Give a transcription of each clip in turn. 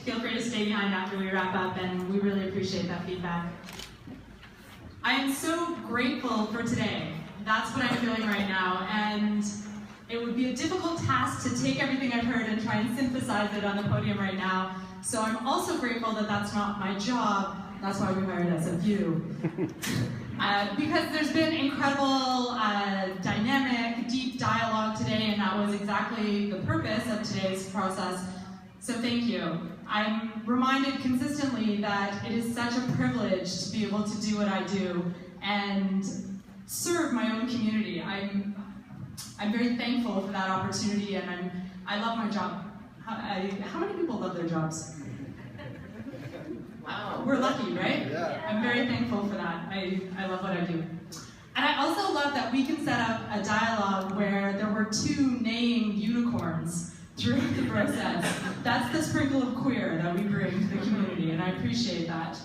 feel free to stay behind after we wrap up, and we really appreciate that feedback. I am so grateful for today. That's what I'm feeling right now, and it would be a difficult task to take everything I've heard and try and synthesize it on the podium right now. So I'm also grateful that that's not my job. That's why we hired SFU. Because there's been incredible dynamic, deep dialogue today, and that was exactly the purpose of today's process. So thank you. I'm reminded consistently that it is such a privilege to be able to do what I do and serve my own community. I'm very thankful for that opportunity, and I love my job. How many people love their jobs? Wow, we're lucky, right? Yeah. I'm very thankful for that. I love what I do. And I also love that we can set up a dialogue where there were 2 named unicorns throughout the process. That's the sprinkle of queer that we bring to the community, and I appreciate that.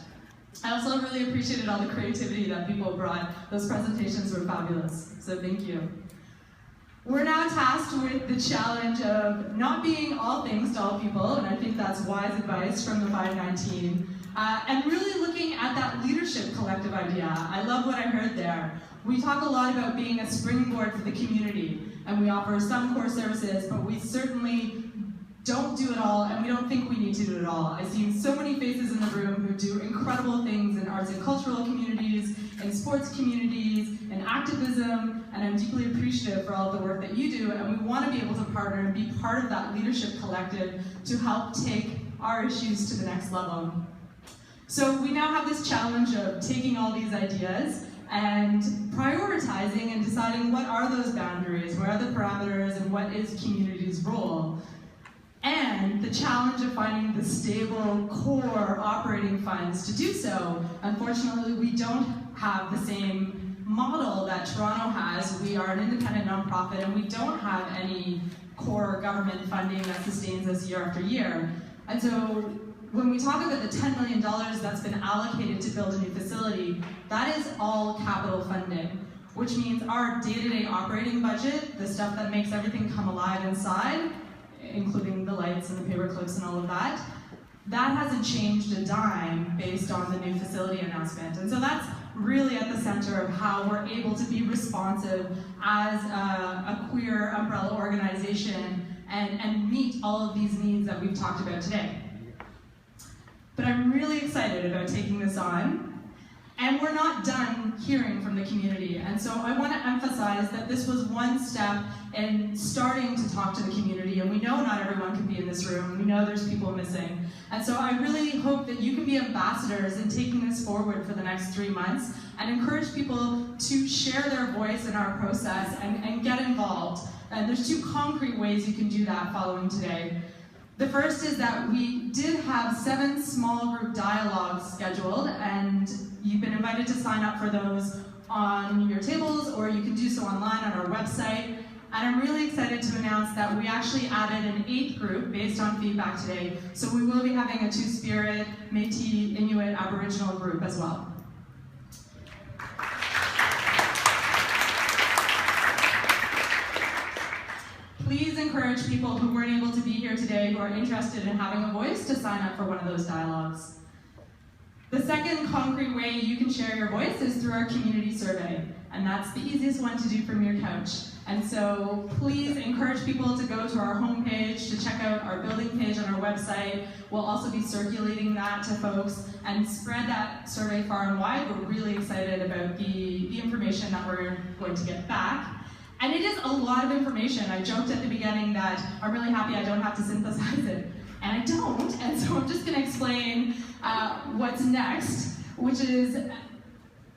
I also really appreciated all the creativity that people brought. Those presentations were fabulous, so thank you. We're now tasked with the challenge of not being all things to all people, and I think that's wise advice from the 519, and really looking at that leadership collective idea. I love what I heard there. We talk a lot about being a springboard for the community, and we offer some core services, but we certainly don't do it all, and we don't think we need to do it all. I've seen so many faces in the room who do incredible things in arts and cultural communities, in sports communities, in activism, and I'm deeply appreciative for all of the work that you do, and we want to be able to partner and be part of that leadership collective to help take our issues to the next level. So we now have this challenge of taking all these ideas and prioritizing and deciding what are those boundaries, what are the parameters, and what is community's role. And the challenge of finding the stable core operating funds to do so. Unfortunately, we don't have the same model that Toronto has. We are an independent nonprofit, and we don't have any core government funding that sustains us year after year. And so when we talk about the $10 million that's been allocated to build a new facility, that is all capital funding, which means our day-to-day operating budget, the stuff that makes everything come alive inside, including the lights and the paper clips and all of that, that hasn't changed a dime based on the new facility announcement. And so that's really at the center of how we're able to be responsive as a queer umbrella organization and meet all of these needs that we've talked about today. But I'm really excited about taking this on. And we're not done hearing from the community. And so I want to emphasize that this was one step in starting to talk to the community. And we know not everyone can be in this room. We know there's people missing. And so I really hope that you can be ambassadors in taking this forward for the next 3 months and encourage people to share their voice in our process and get involved. And there's 2 concrete ways you can do that following today. The first is that we did have 7 small group dialogues scheduled, and you've been invited to sign up for those on your tables, or you can do so online on our website. And I'm really excited to announce that we actually added an 8th group based on feedback today. So we will be having a Two-Spirit, Métis, Inuit, Aboriginal group as well. Please encourage people who weren't able to be here today who are interested in having a voice to sign up for one of those dialogues. The second concrete way you can share your voice is through our community survey, and that's the easiest one to do from your couch. And so please encourage people to go to our homepage, to check out our building page on our website. We'll also be circulating that to folks and spread that survey far and wide. We're really excited about the information that we're going to get back. And it is a lot of information. I joked at the beginning that I'm really happy I don't have to synthesize it. And I don't, and so I'm just gonna explain what's next, which is,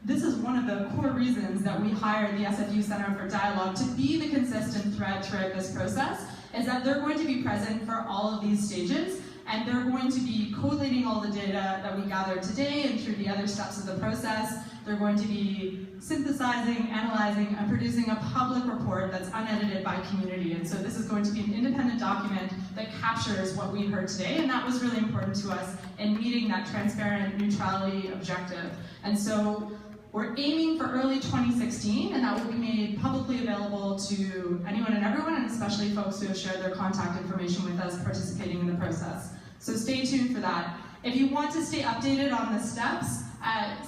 this is one of the core reasons that we hired the SFU Center for Dialogue to be the consistent thread throughout this process, is that they're going to be present for all of these stages, and they're going to be collating all the data that we gathered today and through the other steps of the process. They're going to be synthesizing, analyzing, and producing a public report that's unedited by community. And so this is going to be an independent document that captures what we heard today, and that was really important to us in meeting that transparent neutrality objective. And so we're aiming for early 2016, and that will be made publicly available to anyone and everyone, and especially folks who have shared their contact information with us participating in the process. So stay tuned for that. If you want to stay updated on the steps,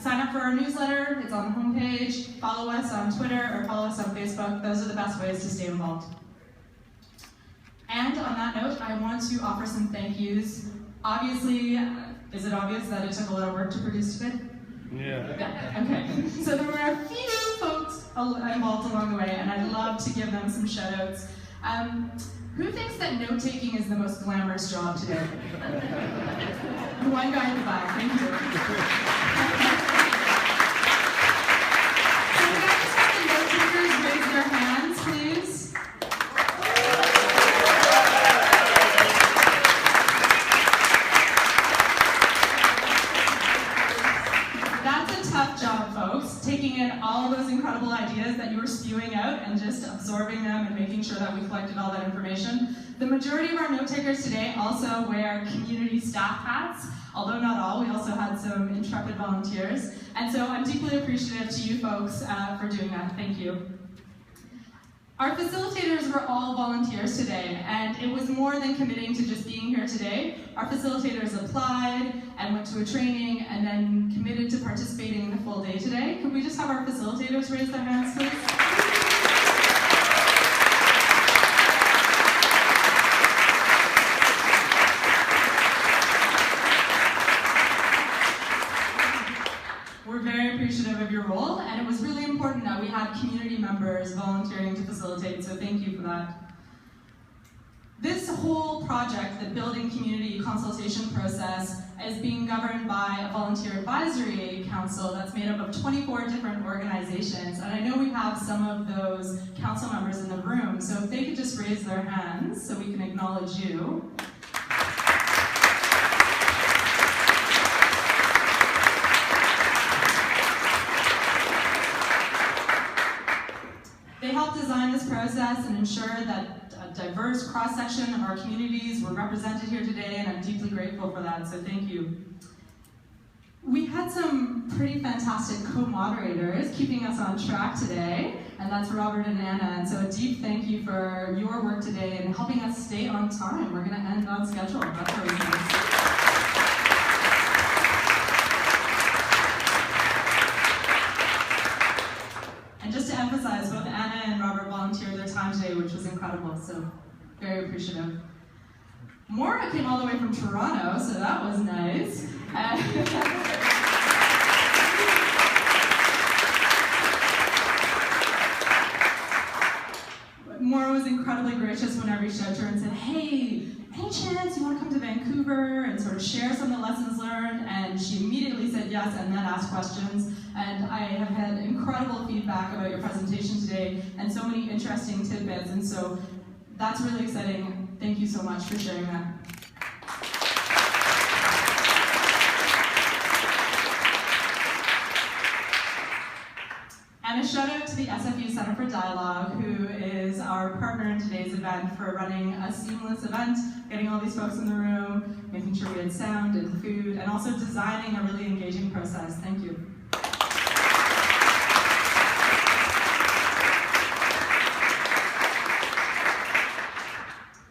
sign up for our newsletter. It's on the homepage. Follow us on Twitter or follow us on Facebook. Those are the best ways to stay involved. And on that note, I want to offer some thank yous. Obviously, is it obvious that it took a lot of work to produce today? Yeah. Okay. So there were a few folks involved along the way, and I'd love to give them some shout outs. Who thinks that note-taking is the most glamorous job today? The one guy in the back, thank you. So can I just have the note-takers raise their hands, please? That's a tough job, folks, taking in all of those incredible ideas that you were spewing out and just absorbing them and making sure that we collected all that information. The majority of our note takers today also wear community staff hats, although not all. We also had some intrepid volunteers. And so I'm deeply appreciative to you folks for doing that. Thank you. Our facilitators were all volunteers today, and it was more than committing to just being here today. Our facilitators applied and went to a training and then committed to participating in the full day today. Could we just have our facilitators raise their hands, please? We're very appreciative of your role, and it was really important that we had community members volunteering to facilitate, so thank you for that. This whole project, the Building Community Consultation process, is being governed by a volunteer advisory council that's made up of 24 different organizations, and I know we have some of those council members in the room, so if they could just raise their hands so we can acknowledge you. They helped design this process and ensure that a diverse cross-section of our communities were represented here today, and I'm deeply grateful for that, so thank you. We had some pretty fantastic co-moderators keeping us on track today, and that's Robert and Anna, and so a deep thank you for your work today and helping us stay on time. We're going to end on schedule. That's always nice. And just to emphasize, both Anna and Robert volunteered their time today, which was incredible, so very appreciative. Maura came all the way from Toronto, so that was nice. Maura was incredibly gracious when I reached out to her and said, hey, any chance you want to come to Vancouver and sort of share some of the lessons learned? And she immediately said yes and then asked questions. And I have had incredible feedback about your presentation today and so many interesting tidbits. And so that's really exciting. Thank you so much for sharing that. And a shout out to the SFU Center for Dialogue, who is our partner in today's event for running a seamless event, getting all these folks in the room, making sure we had sound and food, and also designing a really engaging process. Thank you.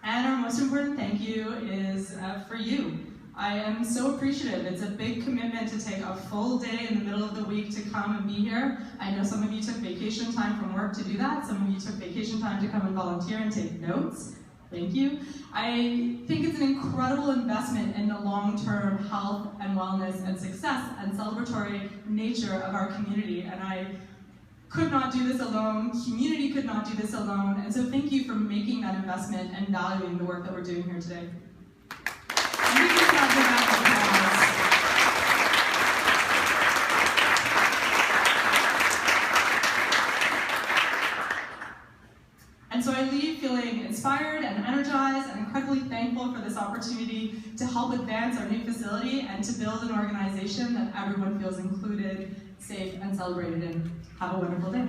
And our most important thank you is for you. I am so appreciative. It's a big commitment to take a full day in the middle of the week to come and be here. I know some of you took vacation time from work to do that. Some of you took vacation time to come and volunteer and take notes. Thank you. I think it's an incredible investment in the long-term health and wellness and success and celebratory nature of our community. And I could not do this alone. Community could not do this alone. And so thank you for making that investment and valuing the work that we're doing here today. And so I leave feeling inspired and energized and incredibly thankful for this opportunity to help advance our new facility and to build an organization that everyone feels included, safe, and celebrated in. Have a wonderful day.